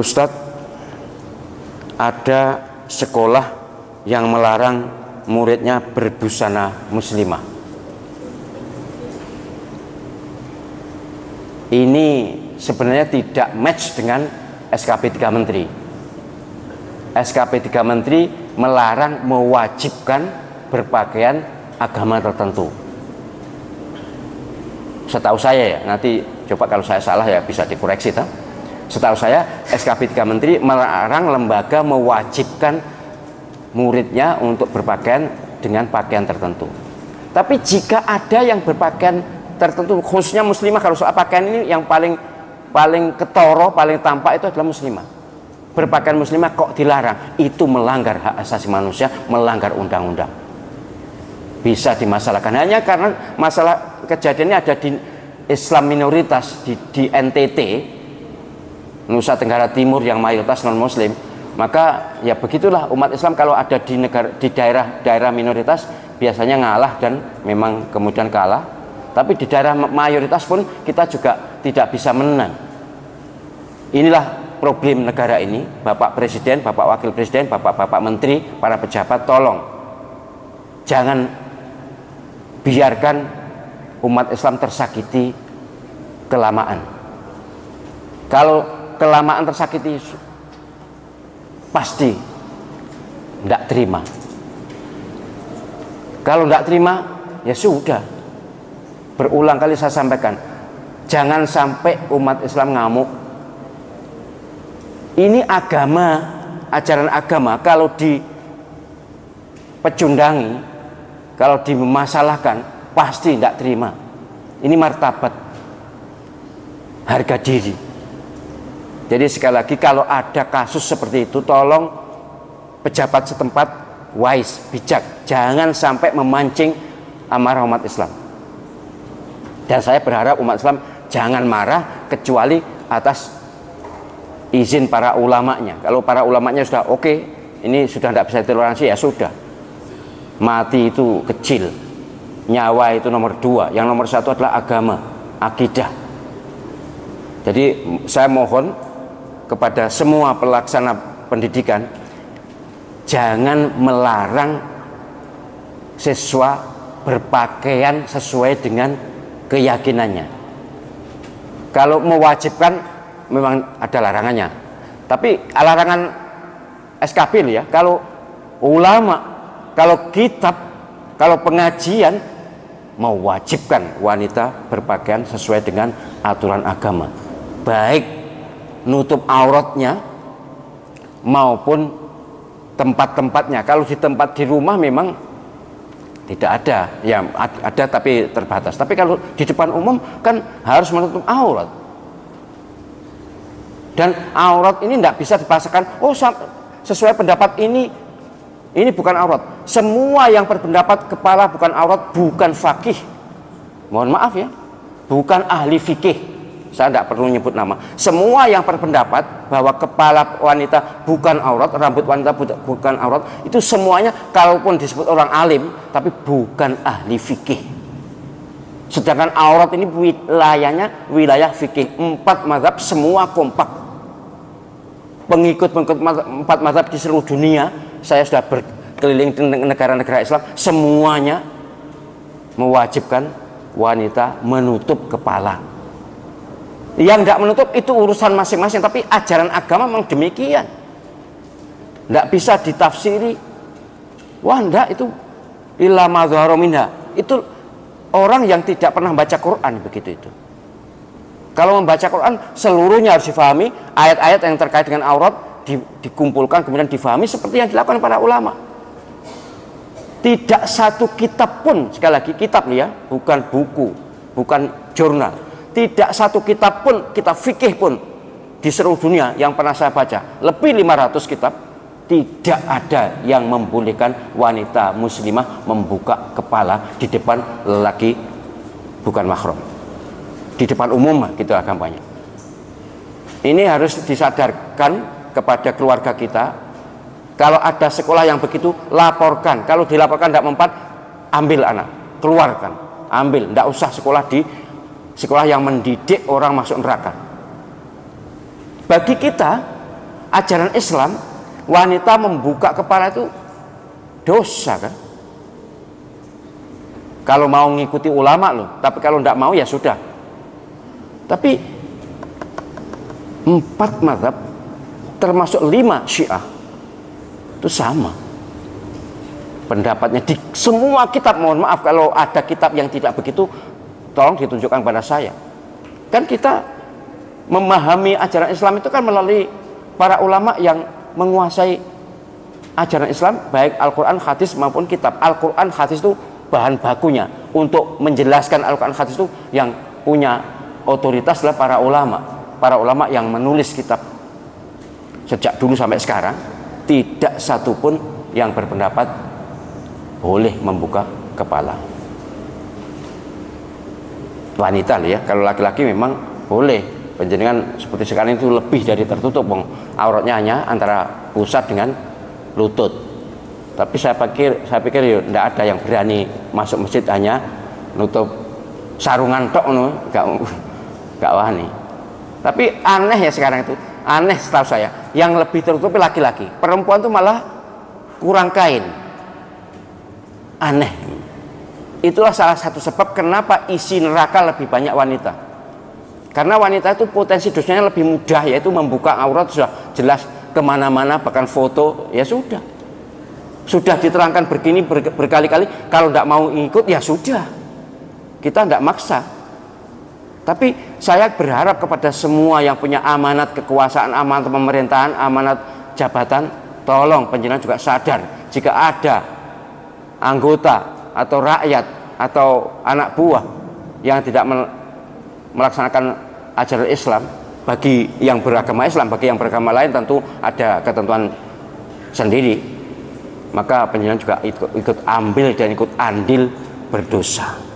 Ustadz, ada sekolah yang melarang muridnya berbusana muslimah. Ini sebenarnya tidak match dengan SKP 3 Menteri. SKP 3 Menteri melarang, mewajibkan berpakaian agama tertentu. Setahu saya ya, nanti coba kalau saya salah ya bisa dikoreksi toh. Setahu saya SKP 3 Menteri melarang lembaga mewajibkan muridnya untuk berpakaian dengan pakaian tertentu. Tapi jika ada yang berpakaian tertentu, khususnya muslimah, kalau soal pakaian ini yang paling ketoro, paling tampak itu adalah muslimah. Berpakaian muslimah kok dilarang? Itu melanggar hak asasi manusia, melanggar undang-undang. Bisa dimasalahkan hanya karena masalah kejadiannya ada di Islam minoritas di NTT, Nusa Tenggara Timur, yang mayoritas non muslim. Maka ya begitulah umat Islam kalau ada di daerah minoritas biasanya ngalah dan memang kemudian kalah. Tapi di daerah mayoritas pun kita juga tidak bisa menang. Inilah problem negara ini. Bapak Presiden, Bapak Wakil Presiden, Bapak Menteri, para pejabat, tolong jangan biarkan umat Islam tersakiti kelamaan. Kalau kelamaan tersakiti, pasti tidak terima. Kalau tidak terima, ya sudah. Berulang kali saya sampaikan, jangan sampai umat Islam ngamuk. Ini agama, ajaran agama, kalau dipecundangi, kalau dimasalahkan, pasti tidak terima. Ini martabat, harga diri. Jadi sekali lagi, kalau ada kasus seperti itu, tolong pejabat setempat wise, bijak, jangan sampai memancing amarah umat Islam. Dan saya berharap umat Islam jangan marah kecuali atas izin para ulamanya. Kalau para ulamanya sudah oke, ini sudah tidak bisa ditoleransi, ya sudah. Mati itu kecil, nyawa itu nomor 2, yang nomor 1 adalah agama, akidah. Jadi saya mohon kepada semua pelaksana pendidikan, jangan melarang siswa berpakaian sesuai dengan keyakinannya. Kalau mewajibkan memang ada larangannya, tapi larangan SKP ya. Kalau ulama, kalau kitab, kalau pengajian mewajibkan wanita berpakaian sesuai dengan aturan agama, baik nutup auratnya maupun tempat-tempatnya. Kalau di tempat di rumah memang tidak ada, ya ada tapi terbatas. Tapi kalau di depan umum kan harus menutup aurat. Dan aurat ini tidak bisa dipaksakan, oh sesuai pendapat ini bukan aurat. Semua yang berpendapat kepala bukan aurat bukan fakih. Mohon maaf ya, bukan ahli fikih. Saya tidak perlu nyebut nama. Semua yang berpendapat bahwa kepala wanita bukan aurat, rambut wanita bukan aurat, itu semuanya kalaupun disebut orang alim, tapi bukan ahli fikih. Sedangkan aurat ini wilayahnya wilayah fikih. 4 mazhab semua kompak. Pengikut 4 mazhab di seluruh dunia, saya sudah berkeliling di negara-negara Islam, semuanya mewajibkan wanita menutup kepala. Yang tidak menutup itu urusan masing-masing, tapi ajaran agama memang demikian. Tidak bisa ditafsiri. Wah, enggak, itu illa ma dzahara minha. Itu orang yang tidak pernah baca Quran begitu itu. Kalau membaca Quran seluruhnya harus difahami, ayat-ayat yang terkait dengan aurat dikumpulkan kemudian difahami seperti yang dilakukan para ulama. Tidak satu kitab pun, sekali lagi kitab nih ya, bukan buku, bukan jurnal. Tidak satu kitab pun, kitab fikih pun di seluruh dunia yang pernah saya baca, lebih 500 kitab, tidak ada yang membolehkan wanita muslimah membuka kepala di depan lelaki bukan mahram. Di depan umum gitu agamanya. Ini harus disadarkan kepada keluarga kita. Kalau ada sekolah yang begitu, laporkan. Kalau dilaporkan tidak mempan, ambil anak, keluarkan, ambil. Tidak usah sekolah di sekolah yang mendidik orang masuk neraka. Bagi kita ajaran Islam, wanita membuka kepala itu dosa kan? Kalau mau ngikuti ulama loh, tapi kalau tidak mau ya sudah. Tapi 4 mazhab termasuk 5 Syiah itu sama pendapatnya di semua kitab. Mohon maaf kalau ada kitab yang tidak begitu, tolong ditunjukkan pada saya. Kan kita memahami ajaran Islam itu kan melalui para ulama yang menguasai ajaran Islam, baik Al-Quran, hadis maupun kitab. Al-Quran, hadis itu bahan bakunya. Untuk menjelaskan Al-Quran, hadis itu yang punya otoritas adalah para ulama. Para ulama yang menulis kitab sejak dulu sampai sekarang, tidak satupun yang berpendapat boleh membuka kepala. Wanita loh ya, kalau laki-laki memang boleh. Penjenengan seperti sekarang itu lebih dari tertutup, auratnya hanya antara pusat dengan lutut. Tapi saya pikir ya tidak ada yang berani masuk masjid hanya nutup sarungan tok, gak wani. Tapi aneh ya sekarang itu, aneh setahu saya, yang lebih tertutupi laki-laki, perempuan itu malah kurang kain. Aneh. Itulah salah satu sebab kenapa isi neraka lebih banyak wanita. Karena wanita itu potensi dosanya lebih mudah, yaitu membuka aurat sudah jelas kemana-mana, bahkan foto ya sudah diterangkan begini berkali-kali. Kalau tidak mau ikut ya sudah, kita tidak maksa. Tapi saya berharap kepada semua yang punya amanat kekuasaan, amanat pemerintahan, amanat jabatan, tolong penjenengan juga sadar jika ada anggota atau rakyat atau anak buah yang tidak melaksanakan ajaran Islam. Bagi yang beragama Islam, bagi yang beragama lain tentu ada ketentuan sendiri, maka penjenengan juga ikut ambil dan ikut andil berdosa.